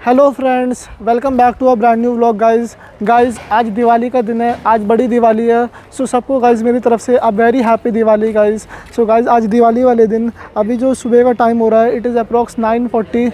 Hello friends, welcome back to a brand new vlog guys आज दिवाली का दिन है। आज बड़ी दिवाली है। सो सबको गाइस मेरी तरफ से a very happy Diwali guys. So guys आज दिवाली वाले दिन अभी जो सुबह का टाइम हो रहा है, it is approx 9:40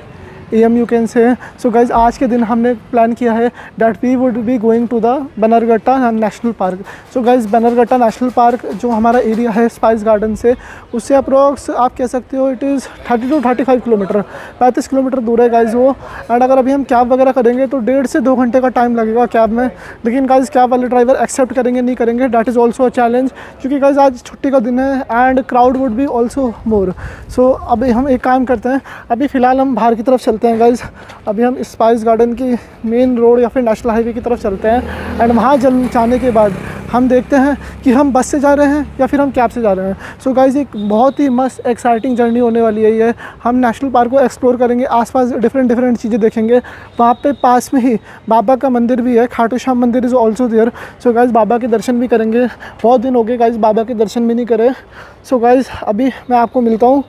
AM you can से। सो गाइस आज के दिन हमने प्लान किया है that we would be going to the Bannerghatta national park. So guys Bannerghatta national park जो हमारा एरिया है स्पाइस गार्डन से, उससे अप्रॉक्स आप कह सकते हो it is 30 to 35 kilometre, 35 kilometre दूर है गाइस वो। एंड अगर अभी हम कैब वगैरह करेंगे तो 1.5 से 2 घंटे का टाइम लगेगा कैब में। लेकिन गाइस कैब वाले ड्राइवर एक्सेप्ट करेंगे नहीं करेंगे, that is also a challenge, क्योंकि गाइस आज छुट्टी का दिन है and crowd would be also more. So अभी हम एक काम करते हैं, अभी फ़िलहाल हम बाहर की तरफ चलते हैं गाइस। अभी हम स्पाइस गार्डन की मेन रोड या फिर नेशनल हाईवे की तरफ चलते हैं एंड वहाँ जाने के बाद हम देखते हैं कि हम बस से जा रहे हैं या फिर हम कैब से जा रहे हैं। सो गाइस एक बहुत ही मस्त एक्साइटिंग जर्नी होने वाली है ये। हम नेशनल पार्क को एक्सप्लोर करेंगे, आसपास डिफरेंट चीज़ें देखेंगे। वहाँ पे पास में ही बाबा का मंदिर भी है, खाटू श्याम मंदिर is also there. So guys बाबा के दर्शन भी करेंगे। बहुत दिन हो गए गाइस बाबा के दर्शन भी नहीं करे। सो गाइस अभी मैं आपको मिलता हूँ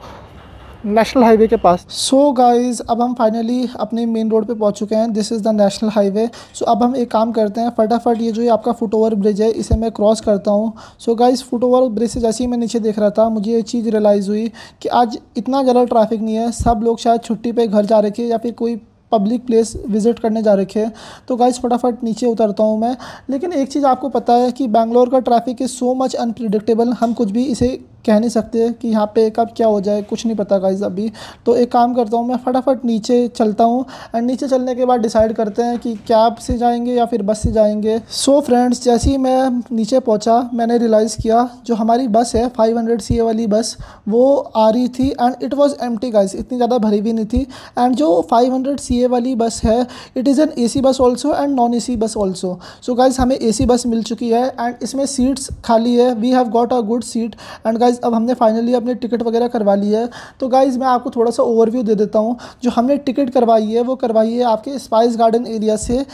नेशनल हाईवे के पास। सो गाइज़ अब हम फाइनली अपने मेन रोड पे पहुंच चुके हैं। This is the national highway. So अब हम एक काम करते हैं, फटाफट ये जो आपका फुट ओवर ब्रिज है इसे मैं क्रॉस करता हूं। So guys foot over bridge से जैसे ही मैं नीचे देख रहा था, मुझे ये चीज़ रियलाइज़ हुई कि आज इतना ज़्यादा ट्रैफिक नहीं है। सब लोग शायद छुट्टी पर घर जा रखे या फिर कोई पब्लिक प्लेस विज़िट करने जा रखे हैं। तो गाइस फटाफट नीचे उतरता हूँ मैं। लेकिन एक चीज़ आपको पता है कि बैंगलोर का traffic is so much unpredictable. हम कुछ भी इसे कह नहीं सकते कि यहाँ पे कब क्या हो जाए, कुछ नहीं पता गाइस अभी। तो एक काम करता हूँ, मैं फटाफट नीचे चलता हूँ एंड नीचे चलने के बाद डिसाइड करते हैं कि कैब से जाएंगे या फिर बस से जाएंगे। सो फ्रेंड्स जैसे ही मैं नीचे पहुँचा मैंने रियलाइज़ किया जो हमारी बस है 500 CA वाली बस वो आ रही थी and it was empty guys, इतनी ज़्यादा भरी भी नहीं थी। एंड जो 500 CA वाली बस है it is an AC bus also and non AC bus also. So guys हमें AC बस मिल चुकी है एंड इसमें सीट्स खाली है। We have got a good seat and guys अब हमने फाइनली अपनी टिकट वगैरह करवा ली है। तो गाइज़ मैं आपको थोड़ा सा ओवरव्यू दे देता हूँ। जो हमने टिकट करवाई है वो करवाई है आपके स्पाइस गार्डन एरिया से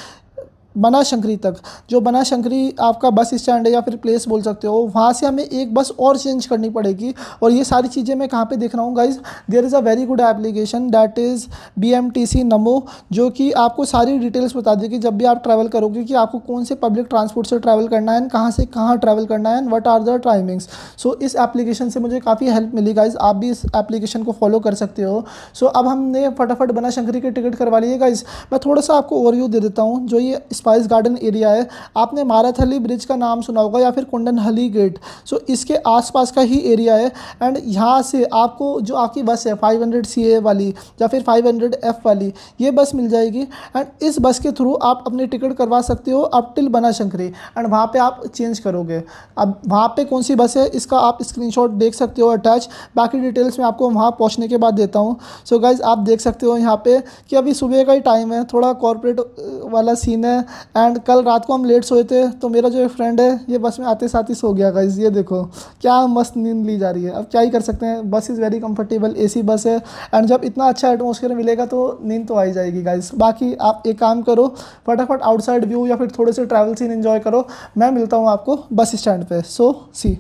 बनाशंकरी तक। जो बनाशंकरी आपका बस स्टैंड है या फिर प्लेस बोल सकते हो, वहाँ से हमें एक बस और चेंज करनी पड़ेगी। और ये सारी चीज़ें मैं कहाँ पे देख रहा हूँ guys, there is a very good application that is BMTC Namma, जो कि आपको सारी डिटेल्स बता देगी जब भी आप ट्रैवल करोगे कि आपको कौन से पब्लिक ट्रांसपोर्ट से ट्रैवल करना है, कहाँ से कहाँ ट्रैवल करना है and what are the timings. So इस एप्लीकेशन से मुझे काफ़ी हेल्प मिली गाइज़, आप भी इस एप्लीकेशन को फॉलो कर सकते हो। सो अब हमने फटाफट बनाशंकरी की टिकट करवा ली है गाइज़। मैं थोड़ा सा आपको ओवरव्यू दे देता हूँ। जो ये स्पाइस गार्डन एरिया है, आपने माराथली ब्रिज का नाम सुना होगा या फिर कुंडनहली गेट। सो इसके आसपास का ही एरिया है एंड यहाँ से आपको जो आपकी बस है 500 CA वाली या फिर 500 F वाली, ये बस मिल जाएगी एंड इस बस के थ्रू आप अपनी टिकट करवा सकते हो अप टिल बनाशंकरी एंड वहाँ पे आप चेंज करोगे। अब वहाँ पे कौन सी बस है इसका आप स्क्रीनशॉट देख सकते हो अटैच, बाकी डिटेल्स मैं आपको वहाँ पहुँचने के बाद देता हूँ। सो गाइज़ आप देख सकते हो यहाँ पे कि अभी सुबह का ही टाइम है, थोड़ा कॉर्पोरेट वाला सीन है एंड कल रात को हम लेट सोए थे तो मेरा जो एक फ्रेंड है ये बस में आते साथ ही सो गया गाइस। ये देखो क्या मस्त नींद ली जा रही है। अब क्या ही कर सकते हैं, बस इज़ वेरी कंफर्टेबल, AC बस है एंड जब इतना अच्छा एटमॉस्फेयर मिलेगा तो नींद तो आ ही जाएगी गाइस। बाकी आप एक काम करो, फटाफट आउटसाइड व्यू या फिर थोड़े से ट्रैवल सीन एंजॉय करो। मैं मिलता हूँ आपको बस स्टैंड पे। सो सी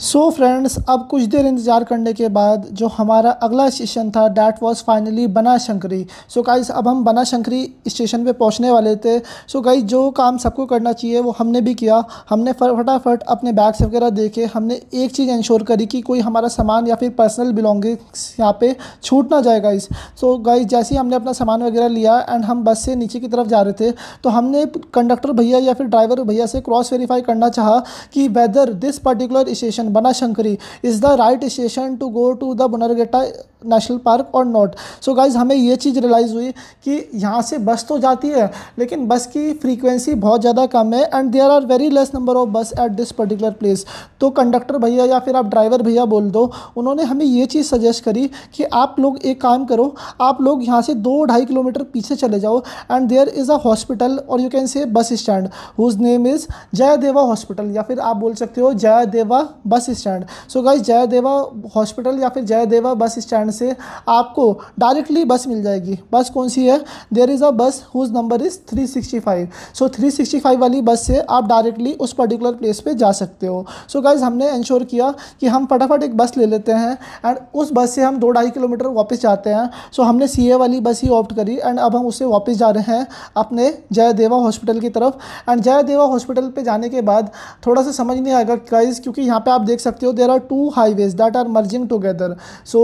सो फ्रेंड्स अब कुछ देर इंतज़ार करने के बाद जो हमारा अगला स्टेशन था that was finally Banashankari. So guys अब हम बनाशंकरी स्टेशन पे पहुंचने वाले थे। सो गाइस जो काम सबको करना चाहिए वो हमने भी किया। हमने फटाफट अपने बैग्स वगैरह देके हमने एक चीज़ इंश्योर करी कि कोई हमारा सामान या फिर पर्सनल बिलोंगिंग्स यहाँ पे छूट ना जाए गाइस। सो गाइस जैसे ही हमने अपना सामान वगैरह लिया एंड हम बस से नीचे की तरफ जा रहे थे तो हमने कंडक्टर भैया या फिर ड्राइवर भैया से क्रॉस वेरीफाई करना चाहा कि whether this particular station Banashankari is the right station to go to the Bannerghatta national park और नॉट। सो गाइज हमें ये चीज़ रियलाइज़ हुई कि यहाँ से बस तो जाती है लेकिन बस की फ्रीक्वेंसी बहुत ज़्यादा कम है and there are very less number of bus at this particular place. तो कंडक्टर भैया या फिर आप ड्राइवर भैया बोल दो, उन्होंने हमें ये चीज़ सजेस्ट करी कि आप लोग एक काम करो, आप लोग यहाँ से 2-2.5 किलोमीटर पीछे चले जाओ and there is a hospital और you can say bus stand whose name is Jayadeva hospital, या फिर आप बोल सकते हो Jayadeva bus stand. So guys Jayadeva hospital या फिर जयदेवा बस स्टैंड से आपको डायरेक्टली बस मिल जाएगी। बस कौन सी है? देयर इज़ अ बस हुज नंबर इज़ 365। सो 365 वाली बस से आप डायरेक्टली उस पर्टिकुलर प्लेस पे जा सकते हो। सो गाइज हमने इंश्योर किया कि हम फटाफट एक बस ले लेते हैं एंड उस बस से हम 2-2.5 किलोमीटर वापस जाते हैं। सो हमने सीए वाली बस ही ऑप्ट करी एंड अब हम उससे वापस जा रहे हैं अपने जयदेवा हॉस्पिटल की तरफ। एंड जयदेवा हॉस्पिटल पे जाने के बाद थोड़ा सा समझ नहीं आएगा गाइज, क्योंकि यहाँ पे आप देख सकते हो there are 2 highways that are merging together. So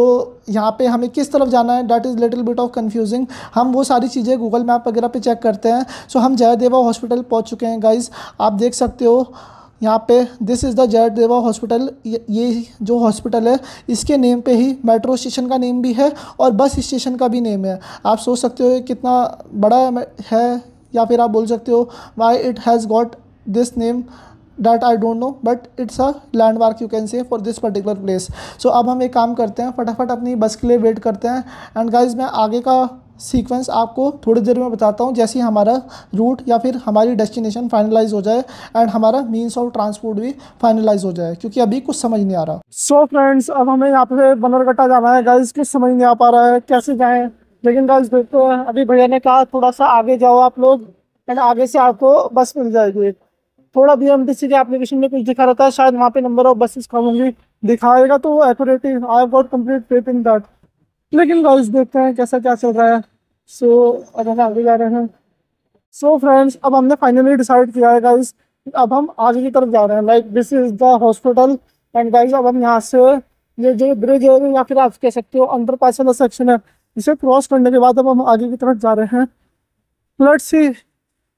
यहाँ पे हमें किस तरफ जाना है that is little bit of confusing. हम वो सारी चीज़ें गूगल मैप वगैरह पे चेक करते हैं। सो हम जयदेवा हॉस्पिटल पहुँच चुके हैं गाइज, आप देख सकते हो यहाँ पे this is the Jayadeva hospital. ये जो हॉस्पिटल है इसके नेम पे ही मेट्रो स्टेशन का नेम भी है और बस स्टेशन का भी नेम है। आप सोच सकते हो ये कितना बड़ा है, या फिर आप बोल सकते हो why it has got this name that I don't know, but it's a landmark you can say for this particular place. So अब हम एक काम करते हैं, फटाफट अपनी बस के लिए वेट करते हैं एंड गाइज मैं आगे का सीक्वेंस आपको थोड़ी देर में बताता हूँ, जैसे ही हमारा रूट या फिर हमारी डेस्टिनेशन फाइनलाइज हो जाए एंड हमारा मीन्स ऑफ ट्रांसपोर्ट भी फाइनलाइज हो जाए, क्योंकि अभी कुछ समझ नहीं आ रहा। सो फ्रेंड्स अब हमें यहाँ पे बनरघट्टा जाना है गाइज, कुछ समझ नहीं आ पा रहा है कैसे जाएँ, लेकिन गाइज देखते हैं। अभी भैया ने कहा थोड़ा सा आगे जाओ आप लोग एंड आगे से आपको बस मिल जाएगी। थोड़ा बीएमटीसी के एप्लीकेशन में कुछ दिखा रहता है, शायद वहाँ पे नंबर ऑफ बसेस कम होंगी, दिखाएगा तो वो accurate he. I have got complete faith in that. लेकिन गाइस देखते हैं कैसा क्या चल रहा है। सो अब हम आगे जा रहे हैं। सो फ्रेंड्स अब हमने फाइनली डिसाइड किया है गाइस, अब हम आगे की तरफ जा रहे हैं। Like this is the hospital and guys अब हम यहाँ से ये जो ब्रिज है या फिर आप कह सकते हो अंडरपास वाला सेक्शन है, इसे क्रॉस करने के बाद अब हम आगे की तरफ जा रहे हैं। लेट्स सी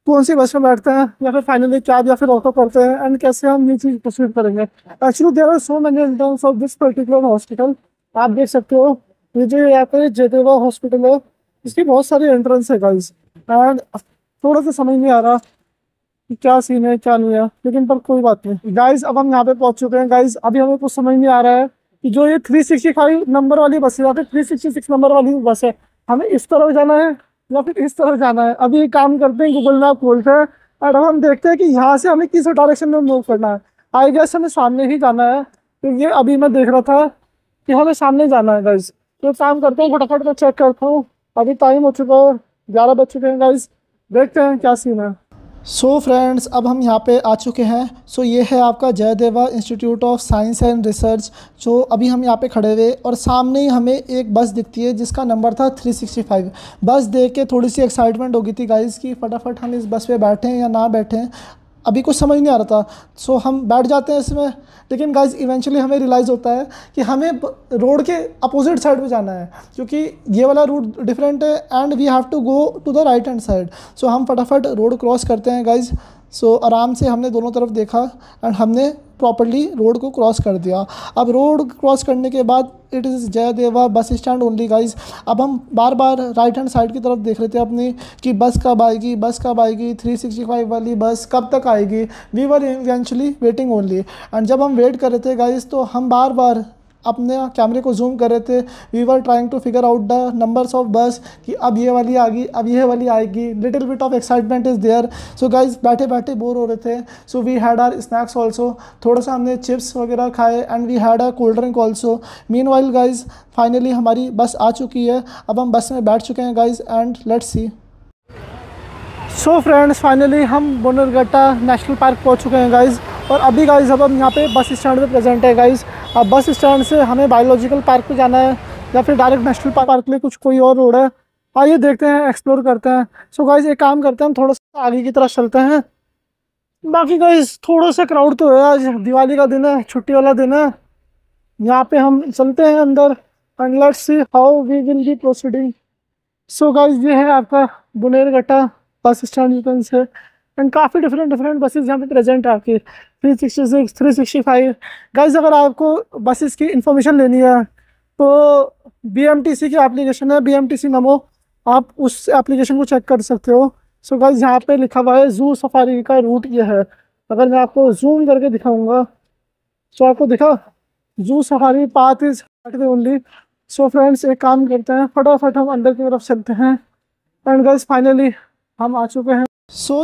कौन सी बस में बैठते हैं या फिर फाइनली कैब या फिर ऑटो करते हैं एंड कैसे हम ये चीज़ प्रोसीड करेंगे। Actually there are so many entrance of this particular hospital. आप देख सकते हो ये जो यहाँ पे जयदेवा हॉस्पिटल है इसकी बहुत सारी एंट्रेंस है गाइस एंड थोड़ा सा समझ नहीं आ रहा कि क्या सीन है क्या नहीं है, लेकिन पर कोई बात नहीं गाइस। अब हम यहाँ पे पहुँच चुके हैं गाइस। अभी हमें कुछ समझ नहीं आ रहा है कि जो ये 365 नंबर वाली बस है या फिर 366 नंबर वाली बस है, हमें इस तरफ जाना है या फिर इस तरफ जाना है। अभी एक काम करते हैं, गूगल मैप खोलते हैं और अब हम देखते हैं कि यहाँ से हमें किस डायरेक्शन में मूव करना है। आई गेस हमें सामने ही जाना है, तो ये अभी मैं देख रहा था कि हमें सामने जाना है गाइस। तो काम करते हैं, फटाफट मैं चेक करता हूँ। अभी टाइम हो चुका है, 11 बज चुके हैं गाइस, देखते हैं क्या सीन है। सो फ्रेंड्स अब हम यहाँ पे आ चुके हैं। सो ये है आपका Jayadeva institute of science and research. जो अभी हम यहाँ पे खड़े हुए और सामने ही हमें एक बस दिखती है जिसका नंबर था 365। बस देख के थोड़ी सी एक्साइटमेंट हो गई थी गाइस कि फटाफट हम इस बस पे बैठें या ना बैठें, अभी कुछ समझ नहीं आ रहा था। सो हम बैठ जाते हैं इसमें, लेकिन गाइस इवेंचुअली हमें रियलाइज़ होता है कि हमें रोड के अपोजिट साइड पे जाना है, क्योंकि ये वाला रूट डिफरेंट है and we have to go to the right hand side. So हम फटाफट रोड क्रॉस करते हैं गाइस। सो आराम से हमने दोनों तरफ देखा एंड हमने प्रॉपर्ली रोड को क्रॉस कर दिया। अब रोड क्रॉस करने के बाद it is Jayadeva bus stand only guys. अब हम बार बार राइट हैंड साइड की तरफ देख रहे थे अपनी कि बस कब आएगी, बस कब आएगी, 365 वाली बस कब तक आएगी। We were eventually waiting only and जब हम वेट कर रहे थे गाइज तो हम बार बार अपने कैमरे को जूम कर रहे थे। We were trying to figure out the numbers of bus कि अब ये वाली आ गई, अब ये वाली आएगी। Little bit of excitement is there. So guys बैठे बैठे बोर हो रहे थे, so we had our snacks also. थोड़ा सा हमने चिप्स वगैरह खाए and we had a cold drink also. Meanwhile guys finally हमारी बस आ चुकी है, अब हम बस में बैठ चुके हैं guys and let's C. So friends finally हम बनरघट्टा नेशनल पार्क पहुंच चुके हैं गाइज़। और अभी गाइज़ अब हम यहाँ पे बस स्टैंड पे प्रेजेंट है गाइज़। अब बस स्टैंड से हमें बायोलॉजिकल पार्क पे जाना है या फिर डायरेक्ट नेशनल पार्क के लिए कुछ कोई और रोड है, आइए देखते हैं, एक्सप्लोर करते हैं। सो गाइज़ एक काम करते हैं, हम थोड़ा सा आगे की तरफ चलते हैं। बाकी गाइज़ थोड़ा सा क्राउड तो है, आज दिवाली का दिन है, छुट्टी वाला दिन है। यहाँ पे हम चलते हैं अंदर and let's see how we will be proceeding. So guys ये है आपका बनेरघट्टा बस स्टैंड से एंड काफ़ी डिफरेंट बसेस यहाँ पे प्रेजेंट है आपकी 366, 365। गाइज अगर आपको बसेस की इन्फॉर्मेशन लेनी है तो BMTC की एप्लीकेशन है, BMTC नमो, आप उस एप्लीकेशन को चेक कर सकते हो। सो गाइस यहाँ पे लिखा हुआ है जू सफारी का रूट ये है। अगर मैं आपको जूम करके दिखाऊंगा तो आपको दिखा, zoo safari path is only. So friends एक काम करते हैं, फटाफट हम अंदर की तरफ चलते हैं। एंड गाइस फाइनली हम आ चुके हैं।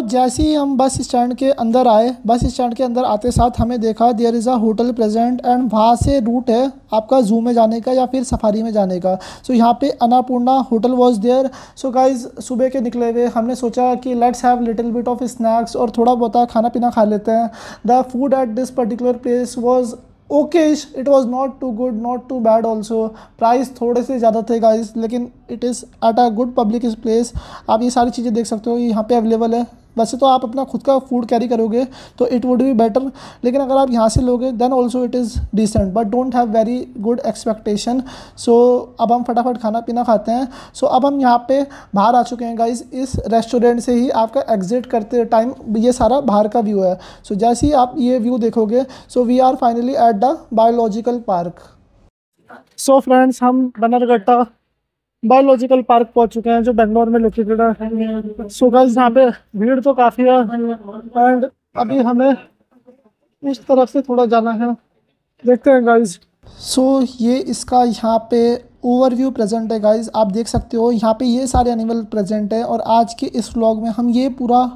जैसे ही हम बस स्टैंड के अंदर आए, बस स्टैंड के अंदर आते साथ हमें देखा there is a hotel present, and वहाँ से रूट है आपका जू में जाने का या फिर सफारी में जाने का। सो यहाँ पे Annapurna hotel was there. So guys सुबह के निकले हुए हमने सोचा कि let's have little bit of snacks और थोड़ा बहुत खाना पीना खा लेते हैं। The food at this particular place was okayish, it was not too good not too bad also. Price थोड़े से ज़्यादा थे गाइस, लेकिन it is at a good public place. आप ये सारी चीज़ें देख सकते हो, ये यहाँ पे अवेलेबल है। वैसे तो आप अपना खुद का फूड कैरी करोगे तो इट वुड बी बेटर, लेकिन अगर आप यहाँ से लोगे then also it is decent, but don't have very good expectation. So अब हम फटाफट खाना पीना खाते हैं। सो अब हम यहाँ पे बाहर आ चुके हैं गाइस। इस रेस्टोरेंट से ही आपका एग्जिट करते टाइम ये सारा बाहर का व्यू है। सो जैसे ही आप ये व्यू देखोगे, so we are finally at the biological park. So friends हम बनरघट्टा बायोलॉजिकल पार्क पहुंच चुके हैं जो बेंगलोर में लोकेटेड है। सो गाइस यहाँ पे भीड़ तो काफ़ी है, एंड अभी हमें इस तरफ से थोड़ा जाना है, देखते हैं गाइस। सो ये इसका यहाँ पे ओवरव्यू प्रेजेंट है गाइस, आप देख सकते हो यहाँ पे ये सारे एनिमल प्रेजेंट है। और आज के इस व्लॉग में हम ये पूरा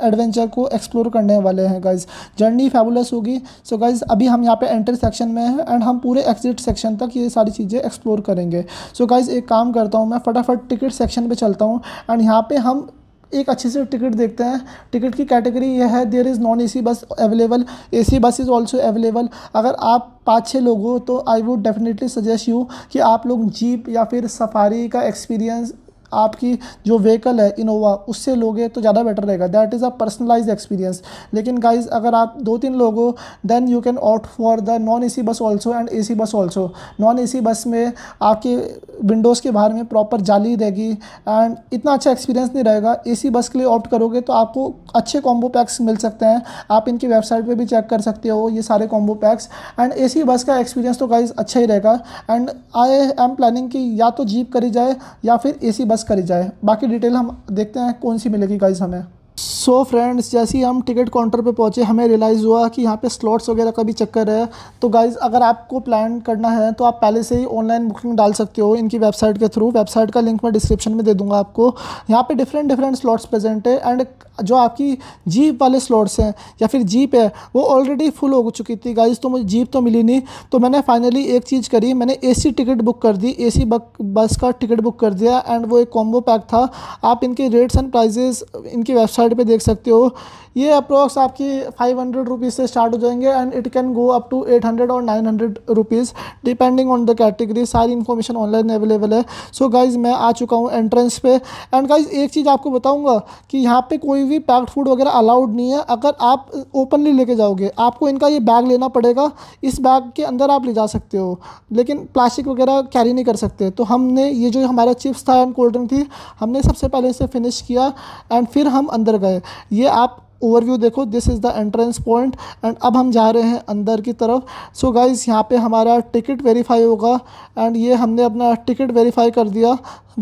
एडवेंचर को एक्सप्लोर करने वाले हैं गाइस। जर्नी फैबुलस होगी। सो गाइस अभी हम यहाँ पे एंटर सेक्शन में हैं, एंड हम पूरे एग्जिट सेक्शन तक ये सारी चीज़ें एक्सप्लोर करेंगे। सो गाइस एक काम करता हूँ, मैं फटाफट टिकट सेक्शन पे चलता हूँ, एंड यहाँ पे हम एक अच्छी से टिकट देखते हैं। टिकट की कैटेगरी ये है, देयर इज़ नॉन AC बस अवेलेबल, AC बस इज़ ऑल्सो अवेलेबल। अगर आप 5-6 लोग हो तो I would definitely suggest you कि आप लोग जीप या फिर सफारी का एक्सपीरियंस आपकी जो व्हीकल है इनोवा उससे लोगे तो ज़्यादा बेटर रहेगा। That is a personalize experience. लेकिन गाइज अगर आप 2-3 लोग हो then you can opt for the non AC bus also and AC bus also. Non AC bus में आपके विंडोज़ के बाहर में प्रॉपर जाली रहेगी, एंड इतना अच्छा एक्सपीरियंस नहीं रहेगा। AC बस के लिए ऑप्ट करोगे तो आपको अच्छे कॉम्बो पैक्स मिल सकते हैं, आप इनकी वेबसाइट पे भी चेक कर सकते हो ये सारे कॉम्बो पैक्स। एंड AC बस का एक्सपीरियंस तो गाइज अच्छा ही रहेगा। एंड आई एम प्लानिंग कि या तो जीप करी जाए या फिर AC बस करी जाए। बाकी डिटेल हम देखते हैं कौन सी मिलेगी गाइज हमें। सो फ्रेंड्स जैसे ही हम टिकट काउंटर पे पहुँचे हमें रियलाइज़ हुआ कि यहाँ पे स्लॉट्स वगैरह का भी चक्कर है। तो गाइज़ अगर आपको प्लान करना है तो आप पहले से ही ऑनलाइन बुकिंग डाल सकते हो इनकी वेबसाइट के थ्रू। वेबसाइट का लिंक मैं डिस्क्रिप्शन में दे दूँगा आपको। यहाँ पे डिफरेंट स्लॉट्स प्रेजेंट है, एंड जो आपकी जीप वाले स्लॉट्स हैं या फिर जीप है वो ऑलरेडी फुल हो चुकी थी गाइज़, तो मुझे जीप तो मिली नहीं। तो मैंने फाइनली एक चीज़ करी, मैंने AC टिकट बुक कर दी, AC बस का टिकट बुक कर दिया, एंड वो एक कॉम्बो पैक था। आप इनके रेट्स एंड प्राइजेस इनकी वेबसाइट पे देख सकते हो। ये अप्रॉक्स आपकी 500 रुपीज़ से स्टार्ट हो जाएंगे, and it can go up to 800 और 900 rupees depending on the category. सारी इन्फॉर्मेशन ऑनलाइन अवेलेबल है। सो गाइज़ मैं आ चुका हूँ एंट्रेंस पे, एंड गाइज़ एक चीज़ आपको बताऊँगा कि यहाँ पे कोई भी पैक्ड फूड वगैरह अलाउड नहीं है। अगर आप ओपनली लेके जाओगे आपको इनका ये बैग लेना पड़ेगा, इस बैग के अंदर आप ले जा सकते हो, लेकिन प्लास्टिक वगैरह कैरी नहीं कर सकते। तो हमने ये जो हमारा चिप्स था एंड कोल्ड ड्रिंक थी हमने सबसे पहले इसे फिनिश किया, एंड फिर हम अंदर गए। ये आप ओवरव्यू देखो, this is the entrance point, and अब हम जा रहे हैं अंदर की तरफ। सो गाइज़ यहाँ पे हमारा टिकट वेरीफाई होगा, एंड ये हमने अपना टिकट वेरीफाई कर दिया।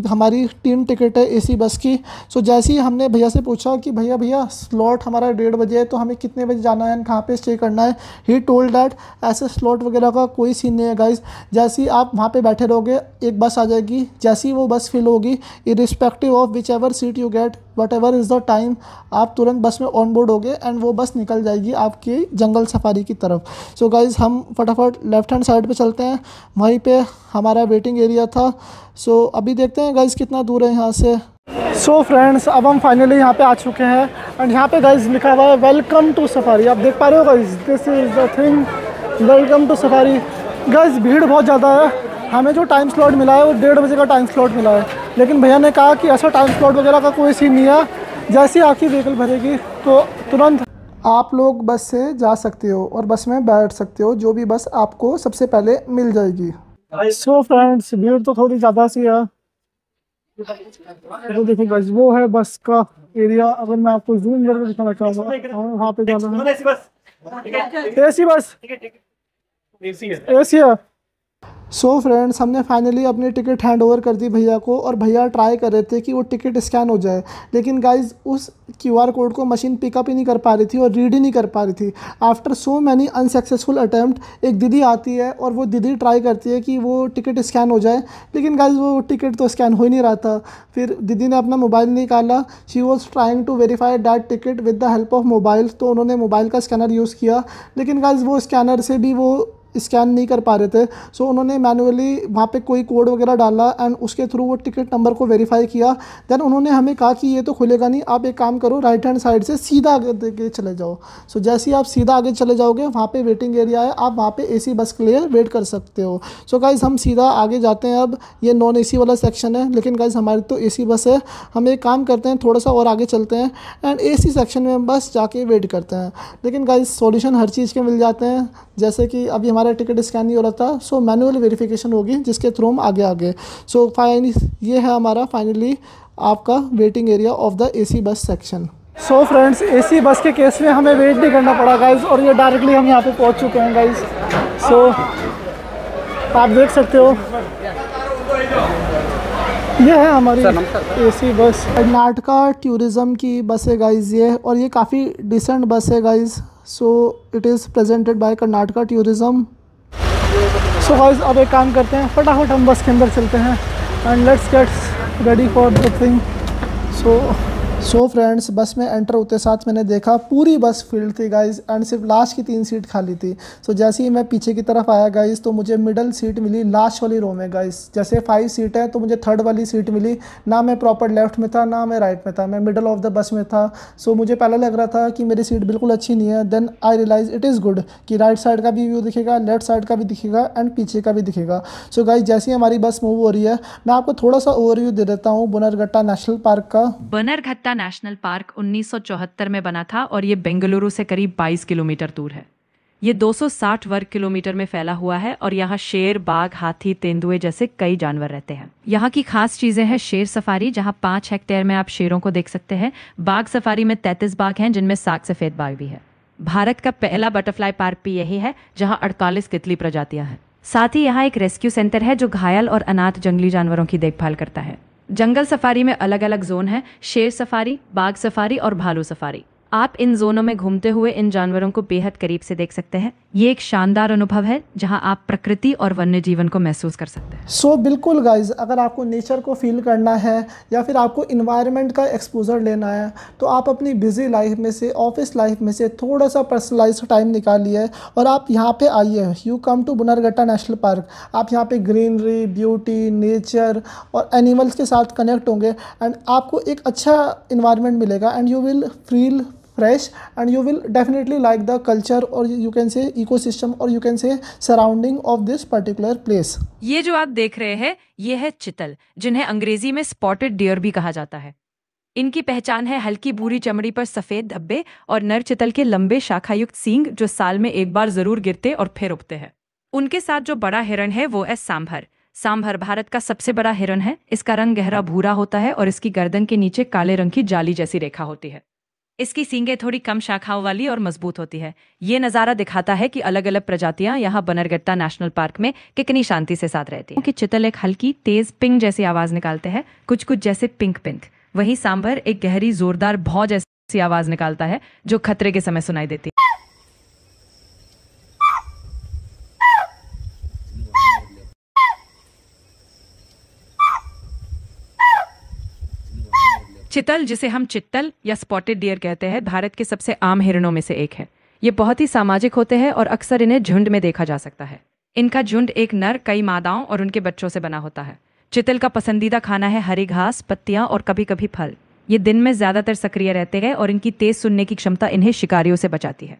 हमारी 3 टिकट है AC बस की। सो जैसे ही हमने भैया से पूछा कि भैया स्लॉट हमारा 1:30 बजे है तो हमें कितने बजे जाना है, कहाँ पे स्टे करना है, ही टोल्ड दैट ऐसे स्लॉट वगैरह का कोई सीन नहीं है गाइज़। जैसे ही आप वहाँ पे बैठे रहोगे एक बस आ जाएगी, जैसे ही वो बस फिल होगी irrespective of which ever seat you get what ever is the time, आप तुरंत बस में ऑन बोर्ड होगे, एंड वो बस निकल जाएगी आपकी जंगल सफारी की तरफ। सो गाइज़ हम फटाफट लेफ्ट हैंड साइड पे चलते हैं, वहीं पे हमारा वेटिंग एरिया था। सो अभी देखते हैं गाइज़ कितना दूर है यहाँ से। सो फ्रेंड्स अब हम फाइनली यहाँ पे आ चुके हैं, एंड यहाँ पे गाइज़ लिखा हुआ है वेलकम टू सफारी। आप देख पा रहे हो guys, this is the thing, welcome to safari. Guys भीड़ बहुत ज़्यादा है। हमें जो टाइम स्लॉट मिला है वो 1:30 बजे का टाइम स्लॉट मिला है, लेकिन भैया ने कहा कि ऐसा टाइम स्लॉट वगैरह का कोई सीन नहीं है। जैसे ही आपकी व्हीकल भरेगी तो तुरंत आप लोग बस से जा सकते हो और बस में बैठ सकते हो, जो भी बस आपको सबसे पहले मिल जाएगी। सो फ्रेंड्स भीड़ तो थोड़ी ज़्यादा सी है। तो देखो गाइस वो है बस का एरिया। अगर मैं आपको जूम करके दिखाना चाहूँगा, वहाँ पे जाना है। AC बस AC है। सो फ्रेंड्स, हमने फाइनली अपनी टिकट हैंड ओवर कर दी भैया को, और भैया ट्राई कर रहे थे कि वो टिकट स्कैन हो जाए, लेकिन गाइज उस क्यूआर कोड को मशीन पिकअप ही नहीं कर पा रही थी और रीड ही नहीं कर पा रही थी। After so many unsuccessful attempt एक दीदी आती है और वो दीदी ट्राई करती है कि वो टिकट स्कैन हो जाए, लेकिन गाइज वो टिकट तो स्कैन हो ही नहीं रहा था। फिर दीदी ने अपना मोबाइल निकाला, she was trying to verify that ticket with the help of mobile. तो उन्होंने मोबाइल का स्कैनर यूज़ किया, लेकिन गाइज वो स्कैनर से भी वो स्कैन नहीं कर पा रहे थे। सो उन्होंने मैनुअली वहाँ पे कोई कोड वगैरह डाला एंड उसके थ्रू वो टिकट नंबर को वेरीफाई किया। देन उन्होंने हमें कहा कि ये तो खुलेगा नहीं, आप एक काम करो, राइट हैंड साइड से सीधा आगे देके चले जाओ। सो जैसे ही आप सीधा आगे चले जाओगे, वहाँ पे वेटिंग एरिया है, आप वहाँ पे एसी बस के लिए वेट कर सकते हो। सो गाइज़ हम सीधा आगे जाते हैं। अब ये नॉन एसी वाला सेक्शन है, लेकिन गाइज़ हमारी तो एसी बस है। हम एक काम करते हैं, थोड़ा सा और आगे चलते हैं एंड एसी सेक्शन में बस जाके वेट करते हैं। लेकिन गाइज़ सॉल्यूशन हर चीज़ के मिल जाते हैं, जैसे कि अभी हमारा टिकट स्कैन नहीं हो रहा था, सो मैनुअल वेरिफिकेशन होगी जिसके थ्रू हम आगे सो फाइनली ये है हमारा फाइनली आपका waiting area of the AC bus section. So friends, AC bus के केस में हमें वेट नहीं करना पड़ा गाइज, और ये डायरेक्टली हम यहाँ पे पहुँच चुके हैं गाइज। सो आप देख सकते हो ये है हमारी एसी बस, कर्नाटका टूरिज़्म की बस है गाइज ये, और ये काफ़ी डिसेंट बस है guys. So it is presented by Karnataka tourism. So guys अब एक काम करते हैं, फटाफट हम बस के अंदर चलते हैं and let's get ready for the thing. So friends, बस में एंटर होते साथ मैंने देखा पूरी बस फील्ड थी गाइज, एंड सिर्फ लास्ट की 3 सीट खाली थी। सो जैसे ही मैं पीछे की तरफ आया गाइज, तो मुझे मिडल सीट मिली लास्ट वाली रो में गाइज। जैसे 5 सीट है तो मुझे थर्ड वाली सीट मिली, ना मैं प्रॉपर लेफ्ट में था ना मैं राइट में था, मैं मिडल ऑफ द बस में था। सो मुझे पहले लग रहा था कि मेरी सीट बिल्कुल अच्छी नहीं है, then I realize it is good कि राइट साइड का भी व्यू दिखेगा, लेफ्ट साइड का भी दिखेगा एंड पीछे का भी दिखेगा। सो गाइज जैसे ही हमारी बस मूव हो रही है, मैं आपको थोड़ा सा ओवरव्यू दे देता हूँ बनरघट्टा नेशनल पार्क का। बनरघट्टा नेशनल पार्क 1974 में बना था और ये बेंगलुरु से करीब 22 किलोमीटर दूर है। ये 260 वर्ग किलोमीटर में फैला हुआ है और यहाँ शेर, बाघ, हाथी, तेंदुए जैसे कई जानवर रहते हैं। यहाँ की खास चीजें हैं शेर सफारी, जहाँ 5 हेक्टेयर में आप शेरों को देख सकते हैं। बाघ सफारी में 33 बाघ हैं, जिनमें 7 सफेद बाघ भी है। भारत का पहला बटरफ्लाई पार्क भी यही है, जहाँ 48 तितली प्रजातियां हैं। साथ ही यहाँ एक रेस्क्यू सेंटर है जो घायल और अनाथ जंगली जानवरों की देखभाल करता है। जंगल सफारी में अलग अलग जोन है, शेर सफारी, बाघ सफारी और भालू सफारी। आप इन जोनों में घूमते हुए इन जानवरों को बेहद करीब से देख सकते हैं। ये एक शानदार अनुभव है जहां आप प्रकृति और वन्य जीवन को महसूस कर सकते हैं। सो बिल्कुल गाइज, अगर आपको नेचर को फील करना है या फिर आपको इन्वायरमेंट का एक्सपोजर लेना है, तो आप अपनी बिजी लाइफ में से, ऑफिस लाइफ में से थोड़ा सा पर्सनलाइज टाइम निकालिए और आप यहाँ पे आइए। You come to Bannerghatta national park. आप यहाँ पे ग्रीनरी, ब्यूटी, नेचर और एनिमल्स के साथ कनेक्ट होंगे एंड आपको एक अच्छा इन्वायरमेंट मिलेगा and you will feel fresh and you will definitely like the culture, or you can say ecosystem, or you can say surrounding of this particular place. ये जो आप देख रहे हैं ये है चितल, जिन्हें अंग्रेजी में स्पॉटेड डियर भी कहा जाता है। इनकी पहचान है हल्की भूरी चमड़ी पर सफेद धब्बे और नर चितल के लंबे शाखायुक्त सींग जो साल में एक बार जरूर गिरते और फिर उगते हैं। उनके साथ जो बड़ा हिरण है वो है सांभर। सांभर भारत का सबसे बड़ा हिरण है। इसका रंग गहरा भूरा होता है और इसकी गर्दन के नीचे काले रंग की जाली जैसी रेखा होती है। इसकी सींगें थोड़ी कम शाखाओं वाली और मजबूत होती है। ये नज़ारा दिखाता है कि अलग अलग प्रजातियां यहाँ बनरघट्टा नेशनल पार्क में कितनी शांति से साथ रहती हैं। कि चितल एक हल्की तेज पिंग जैसी आवाज निकालते हैं, कुछ कुछ जैसे पिंक पिंक। वहीं सांभर एक गहरी जोरदार भौं जैसी आवाज निकालता है जो खतरे के समय सुनाई देती है। चितल, जिसे हम चित्तल या स्पॉटेड डियर कहते हैं, भारत के सबसे आम हिरणों में से एक है। ये बहुत ही सामाजिक होते हैं और अक्सर इन्हें झुंड में देखा जा सकता है। इनका झुंड एक नर, कई मादाओं और उनके बच्चों से बना होता है। चितल का पसंदीदा खाना है हरी घास, पत्तियां और कभी कभी फल। ये दिन में ज्यादातर सक्रिय रहते हैं और इनकी तेज सुनने की क्षमता इन्हें शिकारियों से बचाती है।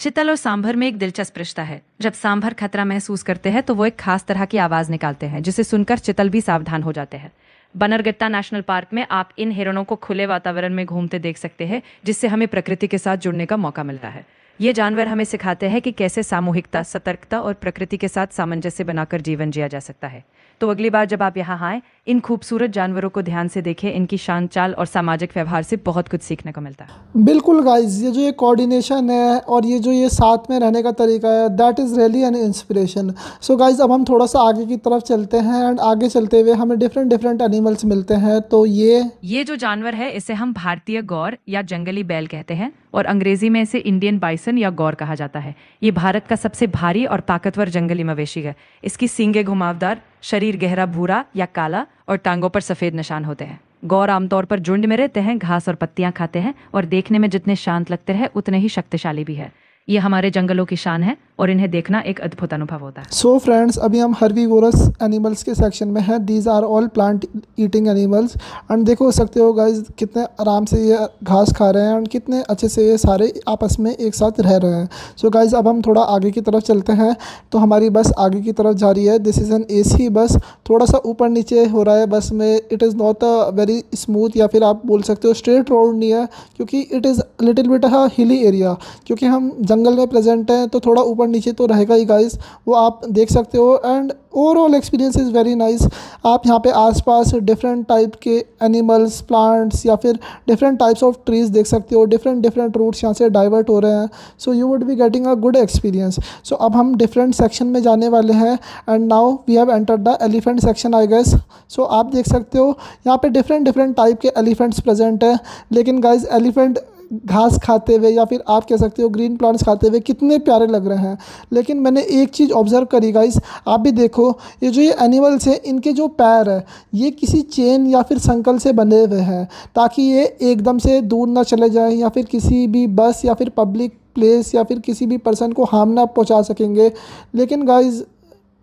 चितल और सांभर में एक दिलचस्प रिश्ता है। जब सांभर खतरा महसूस करते हैं तो वो एक खास तरह की आवाज निकालते हैं, जिसे सुनकर चितल भी सावधान हो जाते हैं। बनरघट्टा नेशनल पार्क में आप इन हिरणों को खुले वातावरण में घूमते देख सकते हैं, जिससे हमें प्रकृति के साथ जुड़ने का मौका मिलता है। ये जानवर हमें सिखाते हैं कि कैसे सामूहिकता, सतर्कता और प्रकृति के साथ सामंजस्य बनाकर जीवन जिया जा सकता है। तो अगली बार जब आप यहाँ आएँ, इन खूबसूरत जानवरों को ध्यान से देखें, इनकी शांत चाल और सामाजिक व्यवहार से बहुत कुछ सीखने को मिलता है। बिल्कुल गाइस, ये जो ये कोऑर्डिनेशन है और ये जो ये साथ में रहने का तरीका है, that is really an inspiration. So guys, अब हम थोड़ा सा आगे की तरफ चलते हैं एंड आगे चलते हुए हमें डिफरेंट डिफरेंट एनिमल्स मिलते हैं। तो ये जो जानवर है इसे हम भारतीय गौर या जंगली बैल कहते हैं और अंग्रेजी में इसे इंडियन बाइसन या गौर कहा जाता है। ये भारत का सबसे भारी और ताकतवर जंगली मवेशी है। इसकी सींगे घुमावदार, शरीर गहरा भूरा या काला और टांगों पर सफेद निशान होते हैं। गौर आमतौर पर झुंड में रहते हैं, घास और पत्तियां खाते हैं और देखने में जितने शांत लगते हैं उतने ही शक्तिशाली भी है। ये हमारे जंगलों की शान है और इन्हें देखना एक अद्भुत अनुभव होता है। सो फ्रेंड्स, अभी हम हर्बीवोरस एनिमल्स के सेक्शन में हैं। These are all plant eating animals and देखो सकते हो गाइस कितने आराम से ये घास खा रहे हैं और कितने अच्छे से ये सारे आपस में एक साथ रह रहे हैं। सो गाइस, अब हम थोड़ा आगे की तरफ चलते हैं। तो हमारी बस आगे की तरफ जा रही है। दिस इज़ एन AC बस। थोड़ा सा ऊपर नीचे हो रहा है बस में। It is not a very smooth या फिर आप बोल सकते हो स्ट्रेट रोड नहीं है, क्योंकि it is little bit a hilly area. क्योंकि हम जंगल में प्रेजेंट हैं तो थोड़ा ऊपर नीचे तो रहेगा ही गाइस, वो आप देख सकते हो। And overall experience is very nice. आप यहाँ पे आसपास डिफरेंट टाइप के एनिमल्स, प्लांट्स या फिर डिफरेंट टाइप्स ऑफ ट्रीज देख सकते हो। डिफरेंट डिफरेंट रूट्स यहाँ से डाइवर्ट हो रहे हैं। So you would be getting a good experience. So अब हम डिफरेंट सेक्शन में जाने वाले हैं and now we have entered the elephant section I guess. So आप देख सकते हो यहाँ पे डिफरेंट डिफरेंट टाइप के एलिफेंट्स प्रेजेंट हैं। लेकिन गाइज, एलिफेंट घास खाते हुए या फिर आप कह सकते हो ग्रीन प्लांट्स खाते हुए कितने प्यारे लग रहे हैं। लेकिन मैंने एक चीज़ ऑब्जर्व करी गाइस, आप भी देखो, ये जो ये एनिमल्स हैं इनके जो पैर है ये किसी चेन या फिर संकल से बंधे हुए हैं, ताकि ये एकदम से दूर ना चले जाएं या फिर किसी भी बस या फिर पब्लिक प्लेस या फिर किसी भी पर्सन को हार्म ना पहुंचा सकेंगे। लेकिन गाइस,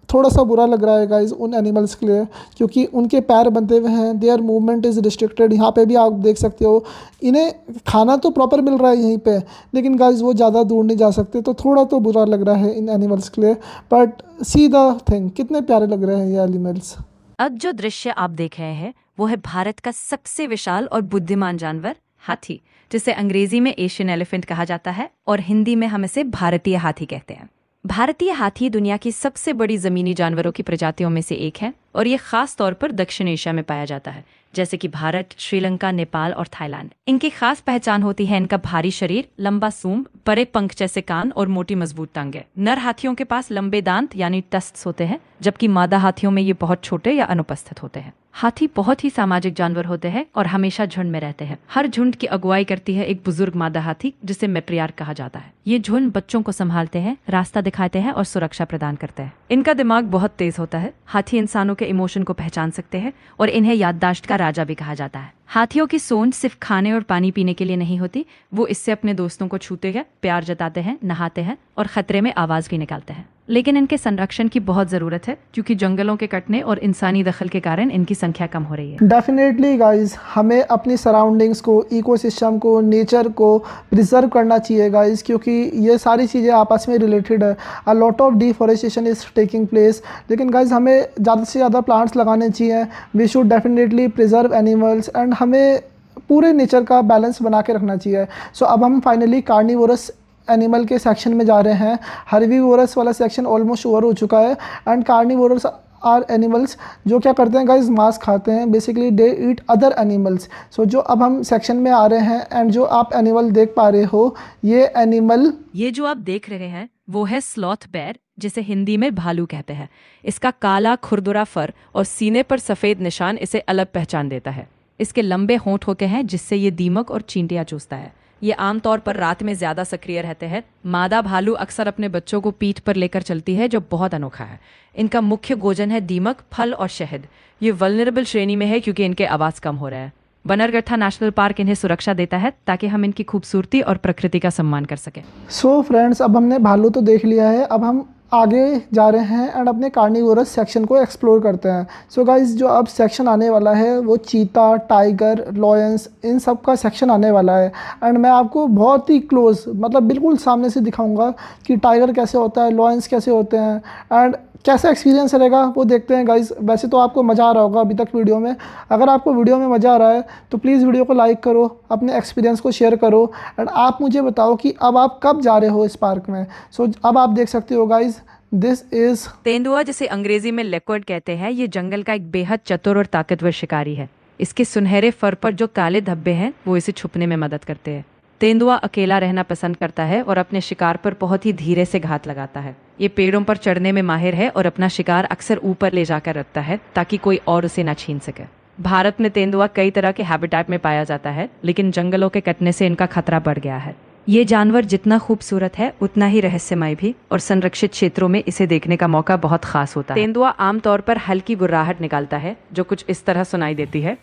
थोड़ा सा बुरा लग रहा है गाइज उन एनिमल्स के लिए, क्योंकि उनके पैर बंधे हुए हैं। There movement is restricted. यहाँ पे भी आप देख सकते हो, इन्हें खाना तो प्रॉपर मिल रहा है यहीं पे, लेकिन गाइज वो ज़्यादा दूर नहीं जा सकते। तो थोड़ा तो बुरा लग रहा है इन एनिमल्स के लिए। बट सी द थिंग, कितने प्यारे लग रहे हैं ये एनिमल्स। अब जो दृश्य आप देख रहे हैं वो है भारत का सबसे विशाल और बुद्धिमान जानवर हाथी, जिसे अंग्रेजी में एशियन एलिफेंट कहा जाता है और हिंदी में हम इसे भारतीय हाथी कहते हैं। भारतीय हाथी दुनिया की सबसे बड़ी जमीनी जानवरों की प्रजातियों में से एक है और ये खास तौर पर दक्षिण एशिया में पाया जाता है, जैसे कि भारत, श्रीलंका, नेपाल और थाईलैंड। इनकी खास पहचान होती है इनका भारी शरीर, लंबा सूंड, बड़े पंख जैसे कान और मोटी मजबूत टांगें। नर हाथियों के पास लंबे दांत यानी टस्ट्स होते हैं, जबकि मादा हाथियों में ये बहुत छोटे या अनुपस्थित होते हैं। हाथी बहुत ही सामाजिक जानवर होते हैं और हमेशा झुंड में रहते हैं। हर झुंड की अगुवाई करती है एक बुजुर्ग मादा हाथी, जिसे मैट्रियार्क कहा जाता है। ये झुंड बच्चों को संभालते हैं, रास्ता दिखाते हैं और सुरक्षा प्रदान करते हैं। इनका दिमाग बहुत तेज होता है। हाथी इंसानों के इमोशन को पहचान सकते हैं और इन्हें याददाश्त का राजा भी कहा जाता है। हाथियों की सोच सिर्फ खाने और पानी पीने के लिए नहीं होती, वो इससे अपने दोस्तों को छूते हैं, प्यार जताते हैं, नहाते हैं और खतरे में आवाज भी निकालते हैं। लेकिन इनके संरक्षण की बहुत ज़रूरत है, क्योंकि जंगलों के कटने और इंसानी दखल के कारण इनकी संख्या कम हो रही है। डेफिनेटली गाइस, हमें अपनी सराउंडिंग्स को, इकोसिस्टम को, नेचर को प्रिजर्व करना चाहिए गाइस, क्योंकि ये सारी चीज़ें आपस में रिलेटेड है। A lot of deforestation is taking place. लेकिन गाइस, हमें ज़्यादा से ज़्यादा प्लांट्स लगाने चाहिए। We should definitely preserve animals and हमें पूरे नेचर का बैलेंस बना के रखना चाहिए। सो अब हम फाइनली कार्निवोरस एनिमल के सेक्शन में जा रहे हैं। हर्बीवोरस वाला सेक्शन ऑलमोस्ट ओवर हो चुका है एंड कार्निवोरस आर एनिमल्स जो क्या करते हैं गाइस, मांस खाते हैं। Basically they eat other animals. So जो अब हम सेक्शन में आ रहे हैं एंड जो आप एनिमल देख पा रहे हो, ये जो आप देख रहे हैं वो है स्लॉथ बेर, जिसे हिंदी में भालू कहते हैं। इसका काला खुरदुरा फर और सीने पर सफ़ेद निशान इसे अलग पहचान देता है। इसके लंबे होंठ होते हैं जिससे ये दीमक और चींटियां चूसता है। ये आमतौर पर रात में ज़्यादा सक्रिय रहते हैं। मादा भालू अक्सर अपने बच्चों को पीठ पर लेकर चलती है, जो बहुत अनोखा है। इनका मुख्य भोजन है दीमक, फल और शहद। ये वल्नरेबल श्रेणी में है क्योंकि इनके आवाज़ कम हो रहे हैं। बनरगट्ठा नेशनल पार्क इन्हें सुरक्षा देता है ताकि हम इनकी खूबसूरती और प्रकृति का सम्मान कर सकें। सो फ्रेंड्स, अब हमने भालू तो देख लिया है, अब हम आगे जा रहे हैं एंड अपने कार्निवोरस सेक्शन को एक्सप्लोर करते हैं। सो गाइस, जो अब सेक्शन आने वाला है वो चीता, टाइगर, लॉयंस, इन सब का सेक्शन आने वाला है। एंड मैं आपको बहुत ही क्लोज, मतलब बिल्कुल सामने से दिखाऊंगा कि टाइगर कैसे होता है, लॉयंस कैसे होते हैं एंड कैसा एक्सपीरियंस रहेगा वो देखते हैं गाइस। वैसे तो आपको मज़ा आ रहा होगा अभी तक वीडियो में। अगर आपको वीडियो में मज़ा आ रहा है तो प्लीज़ वीडियो को लाइक करो, अपने एक्सपीरियंस को शेयर करो एंड आप मुझे बताओ कि अब आप कब जा रहे हो इस पार्क में। सो अब आप देख सकते हो गाइस, दिस इज़ तेंदुआ, जिसे अंग्रेजी में लेपर्ड कहते हैं, ये जंगल का एक बेहद चतुर और ताकतवर शिकारी है। इसके सुनहरे फर पर जो काले धब्बे हैं वो इसे छुपने में मदद करते हैं। तेंदुआ अकेला रहना पसंद करता है और अपने शिकार पर बहुत ही धीरे से घात लगाता है। ये पेड़ों पर चढ़ने में माहिर है और अपना शिकार अक्सर ऊपर ले जाकर रखता है ताकि कोई और उसे न छीन सके। भारत में तेंदुआ कई तरह के हैबिटेट में पाया जाता है, लेकिन जंगलों के कटने से इनका खतरा बढ़ गया है। ये जानवर जितना खूबसूरत है उतना ही रहस्यमय भी, और संरक्षित क्षेत्रों में इसे देखने का मौका बहुत खास होता है। तेंदुआ आमतौर पर हल्की गुर्राहट निकालता है जो कुछ इस तरह सुनाई देती है।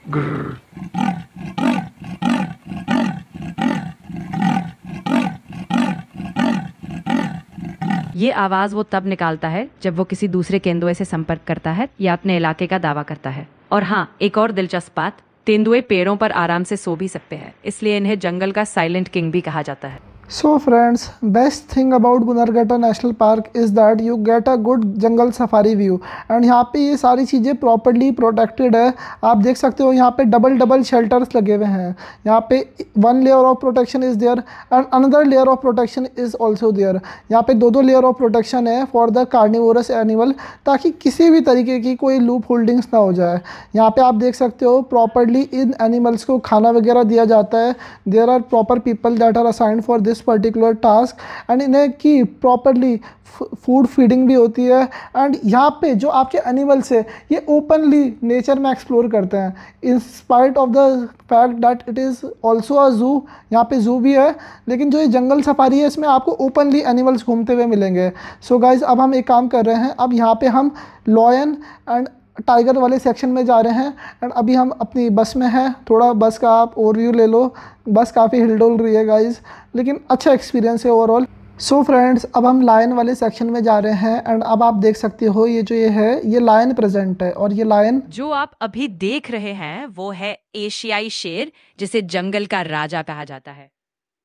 ये आवाज़ वो तब निकालता है जब वो किसी दूसरे तेंदुए से संपर्क करता है या अपने इलाके का दावा करता है। और हाँ, एक और दिलचस्प बात, तेंदुए पेड़ों पर आराम से सो भी सकते हैं, इसलिए इन्हें जंगल का साइलेंट किंग भी कहा जाता है। So friends, best thing about Bannerghatta national park is that you get a good jungle safari view and यहाँ पे ये सारी चीज़ें प्रॉपर्ली प्रोटेक्टेड है। आप देख सकते हो यहाँ पे डबल शेल्टर्स लगे हुए हैं। यहाँ पे one layer of protection is there and another layer of protection is also there. यहाँ पे दो लेयर ऑफ प्रोटेक्शन है फॉर द कार्निवोरस एनिमल, ताकि किसी भी तरीके की कोई लूप होल्डिंग्स ना हो जाए। यहाँ पे आप देख सकते हो प्रॉपर्ली इन एनिमल्स को खाना वगैरह दिया जाता है। There are proper people that are assigned for this particular task and इन्हें की प्रॉपरली फूड फीडिंग भी होती है। एंड यहाँ पे जो आपके एनिमल्स है ये ओपनली नेचर में एक्सप्लोर करते हैं in spite of the fact that it is also अ जू। यहाँ पे जू भी है, लेकिन जो ये जंगल सफारी है इसमें आपको ओपनली एनिमल्स घूमते हुए मिलेंगे। सो गाइज, अब हम एक काम कर रहे हैं, अब यहाँ पे हम लॉयन एंड टाइगर वाले सेक्शन में जा रहे हैं एंड अभी हम अपनी बस में हैं। थोड़ा बस का आप ओवरव्यू ले लो। बस काफ़ी हिलडुल रही है गाइज, लेकिन अच्छा एक्सपीरियंस है ओवरऑल। सो फ्रेंड्स, अब हम लायन वाले सेक्शन में जा रहे हैं एंड अब आप देख सकते हो ये है ये लायन प्रेजेंट है। और ये लायन जो आप अभी देख रहे हैं वो है एशियाई शेर, जिसे जंगल का राजा कहा जाता है।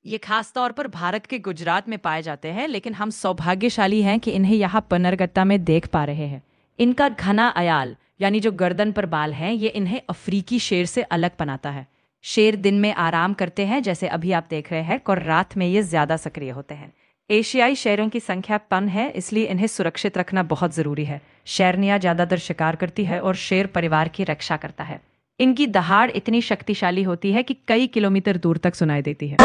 ये खास तौर पर भारत के गुजरात में पाए जाते हैं, लेकिन हम सौभाग्यशाली हैं कि इन्हें यहाँ पनरगत्ता में देख पा रहे हैं। इनका घना अयाल यानी जो गर्दन पर बाल हैं, ये इन्हें अफ्रीकी शेर से अलग बनाता है। शेर दिन में आराम करते हैं जैसे अभी आप देख रहे हैं, और रात में ये ज्यादा सक्रिय होते हैं। एशियाई शेरों की संख्या कम है, इसलिए इन्हें सुरक्षित रखना बहुत जरूरी है। शेरनियां ज्यादातर शिकार करती है और शेर परिवार की रक्षा करता है। इनकी दहाड़ इतनी शक्तिशाली होती है कि कई किलोमीटर दूर तक सुनाई देती है।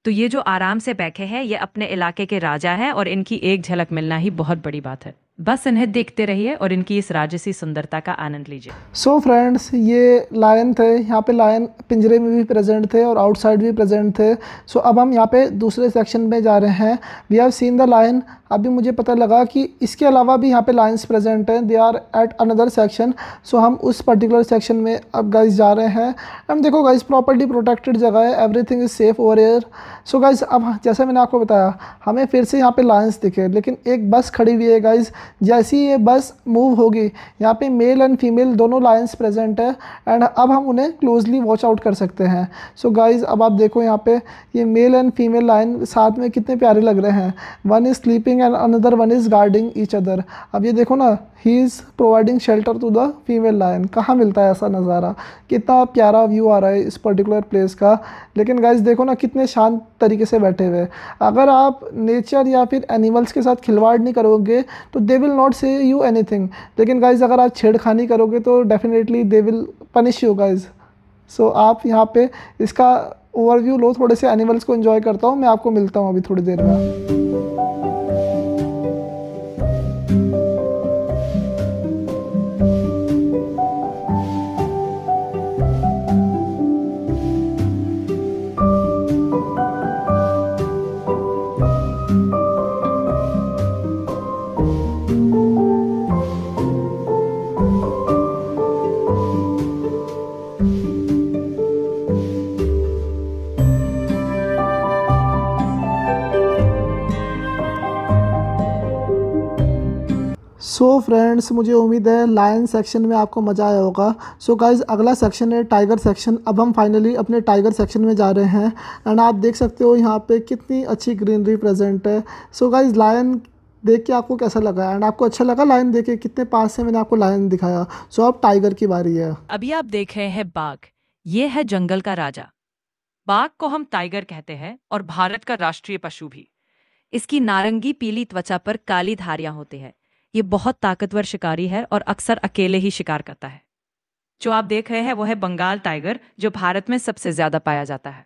तो ये जो आराम से बैठे हैं ये अपने इलाके के राजा हैं, और इनकी एक झलक मिलना ही बहुत बड़ी बात है। बस इन्हें देखते रहिए और इनकी इस राजसी सुंदरता का आनंद लीजिए। सो फ्रेंड्स, ये लायन थे। यहाँ पे लायन पिंजरे में भी प्रेजेंट थे और आउटसाइड भी प्रेजेंट थे। सो अब हम यहाँ पे दूसरे सेक्शन में जा रहे हैं। We have seen the lion. अभी मुझे पता लगा कि इसके अलावा भी यहाँ पे लायंस प्रेजेंट हैं, they are at another section. So हम उस पर्टिकुलर सेक्शन में अब गाइस जा रहे हैं। हम देखो गाइस, प्रॉपर्ली प्रोटेक्टेड जगह है, everything is safe over air. So guys, अब जैसे मैंने आपको बताया, हमें फिर से यहाँ पे लायंस दिखे, लेकिन एक बस खड़ी हुई है गाइस। जैसी ये बस मूव होगी, यहाँ पे मेल एंड फीमेल दोनों लायंस प्रेजेंट है एंड अब हम उन्हें क्लोजली वॉच आउट कर सकते हैं। सो गाइस, अब आप देखो यहाँ पे ये मेल एंड फीमेल लायन साथ में कितने प्यारे लग रहे हैं। One is sleeping and another one is guarding each other. अब ये देखो ना, he is providing shelter to the female lion. कहाँ मिलता है ऐसा नज़ारा? कितना प्यारा व्यू आ रहा है इस पर्टिकुलर प्लेस का। लेकिन गाइस देखो ना, कितने शांत तरीके से बैठे हुए। अगर आप नेचर या फिर एनिमल्स के साथ खिलवाड़ नहीं करोगे तो they will not say you anything, लेकिन गाइस अगर आप छेड़खानी करोगे तो definitely they will punish you guys. So आप यहाँ पे इसका ओवरव्यू लो, थोड़े से एनिमल्स को एंजॉय करता हूँ। मैं आपको मिलता हूँ अभी थोड़ी देर में। सो फ्रेंड्स, मुझे उम्मीद है लायन सेक्शन में आपको मज़ा आया होगा। सो गाइज़, अगला सेक्शन है टाइगर सेक्शन। अब हम फाइनली अपने टाइगर सेक्शन में जा रहे हैं एंड आप देख सकते हो यहाँ पे कितनी अच्छी ग्रीनरी प्रेजेंट है। सो गाइज़, लायन देख के आपको कैसा लगा एंड आपको अच्छा लगा लायन देख के? कितने पास से मैंने आपको लायन दिखाया। सो अब टाइगर की बारी है। अभी आप देख रहे हैं बाघ। ये है जंगल का राजा। बाघ को हम टाइगर कहते हैं और भारत का राष्ट्रीय पशु भी। इसकी नारंगी पीली त्वचा पर काली धारियां होती है। ये बहुत ताकतवर शिकारी है और अक्सर अकेले ही शिकार करता है। जो आप देख रहे हैं वो है बंगाल टाइगर, जो भारत में सबसे ज्यादा पाया जाता है।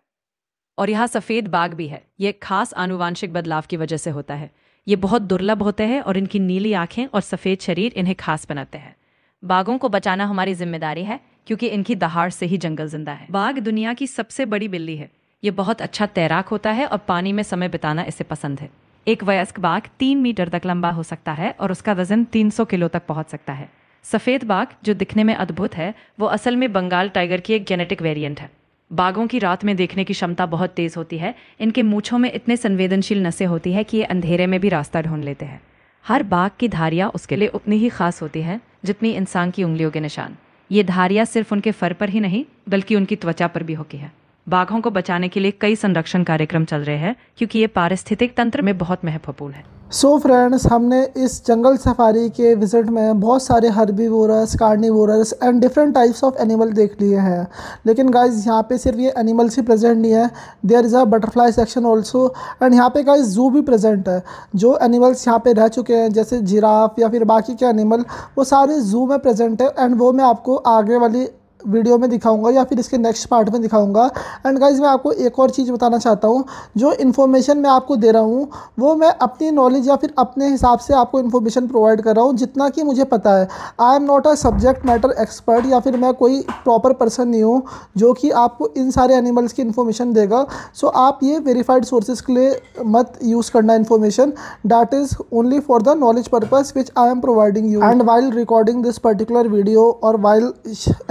और यहाँ सफेद बाघ भी है। ये एक खास आनुवांशिक बदलाव की वजह से होता है। ये बहुत दुर्लभ होते हैं और इनकी नीली आंखें और सफेद शरीर इन्हें खास बनाते हैं। बाघों को बचाना हमारी जिम्मेदारी है, क्योंकि इनकी दहाड़ से ही जंगल जिंदा है। बाघ दुनिया की सबसे बड़ी बिल्ली है। ये बहुत अच्छा तैराक होता है और पानी में समय बिताना इसे पसंद है। एक वयस्क बाघ 3 मीटर तक लंबा हो सकता है और उसका वजन 300 किलो तक पहुंच सकता है। सफेद बाघ, जो दिखने में अद्भुत है, वो असल में बंगाल टाइगर की एक जेनेटिक वेरिएंट है। बाघों की रात में देखने की क्षमता बहुत तेज होती है। इनके मूंछों में इतने संवेदनशील नसें होती है कि ये अंधेरे में भी रास्ता ढूंढ लेते हैं। हर बाघ की धारियां उसके लिए उतनी ही खास होती है जितनी इंसान की उंगलियों के निशान। ये धारियां सिर्फ उनके फर पर ही नहीं, बल्कि उनकी त्वचा पर भी होती है। बाघों को बचाने के लिए कई संरक्षण कार्यक्रम चल रहे हैं, क्योंकि ये पारिस्थितिक तंत्र में बहुत महत्वपूर्ण है। सो फ्रेंड्स, हमने इस जंगल सफारी के विज़िट में बहुत सारे herbivorous, carnivorous and different types of animal देख लिए हैं। लेकिन गाइस, यहाँ पे सिर्फ ये एनिमल्स ही प्रेजेंट नहीं है, there is a butterfly section also. And यहाँ पे गाइस जू भी प्रेजेंट है। जो एनिमल्स यहाँ पे रह चुके हैं, जैसे जिराफ या फिर बाकी के एनिमल, वो सारे जू में प्रेजेंट है एंड वो मैं आपको आगे वाली वीडियो में दिखाऊंगा या फिर इसके नेक्स्ट पार्ट में दिखाऊंगा। एंड गाइज, मैं आपको एक और चीज़ बताना चाहता हूँ। जो इन्फॉर्मेशन मैं आपको दे रहा हूँ वो मैं अपनी नॉलेज या फिर अपने हिसाब से आपको इन्फॉर्मेशन प्रोवाइड कर रहा हूँ, जितना कि मुझे पता है। I am not a subject matter expert, या फिर मैं कोई प्रॉपर पर्सन नहीं हूँ जो कि आपको इन सारे एनिमल्स की इन्फॉर्मेशन देगा। सो आप ये वेरीफाइड सोर्सेज के लिए मत यूज़ करना information. That is only for the knowledge purpose which I am providing you. And while recording this particular video और while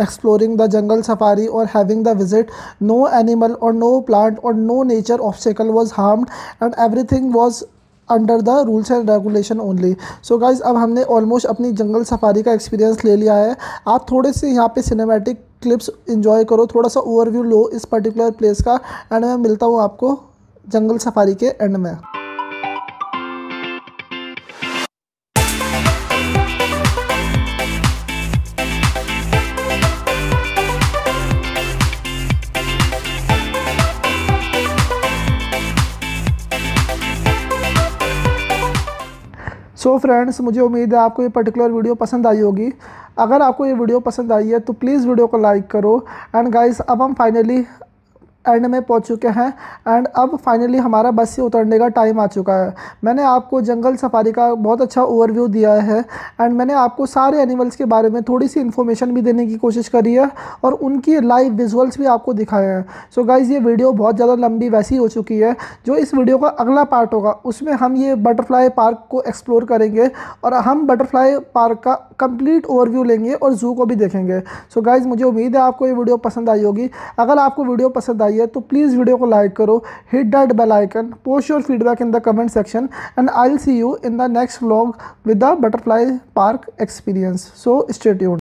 exploring the jungle safari or having the visit, no animal or no plant or no nature obstacle was harmed and everything was under the rules and regulation only. So guys, अब हमने almost अपनी जंगल safari का experience ले लिया है। आप थोड़े से यहाँ पे सिनेमैटिक क्लिप्स इंजॉय करो, थोड़ा सा ओवरव्यू लो इस पर्टिकुलर प्लेस का एंड मैं मिलता हूँ आपको जंगल सफारी के एंड में। सो फ्रेंड्स, मुझे उम्मीद है आपको ये पर्टिकुलर वीडियो पसंद आई होगी। अगर आपको ये वीडियो पसंद आई है तो प्लीज़ वीडियो को लाइक करो। एंड गाइस, अब हम फाइनली एंड में पहुंच चुके हैं एंड अब फाइनली हमारा बस से उतरने का टाइम आ चुका है। मैंने आपको जंगल सफारी का बहुत अच्छा ओवरव्यू दिया है एंड मैंने आपको सारे एनिमल्स के बारे में थोड़ी सी इन्फॉर्मेशन भी देने की कोशिश करी है और उनकी लाइव विजुअल्स भी आपको दिखाए हैं। सो गाइज़, ये वीडियो बहुत ज़्यादा लंबी वैसी हो चुकी है। जो इस वीडियो का अगला पार्ट होगा उसमें हम ये बटरफ्लाई पार्क को एक्सप्लोर करेंगे और हम बटरफ्लाई पार्क का कंप्लीट ओवरव्यू लेंगे और जू को भी देखेंगे। सो गाइज़, मुझे उम्मीद है आपको ये वीडियो पसंद आई होगी। अगर आपको वीडियो पसंद आई है तो प्लीज़ वीडियो को लाइक करो, hit that bell icon, post your feedback in the comment section and I will see you in the next vlog with the butterfly park experience. So stay tuned.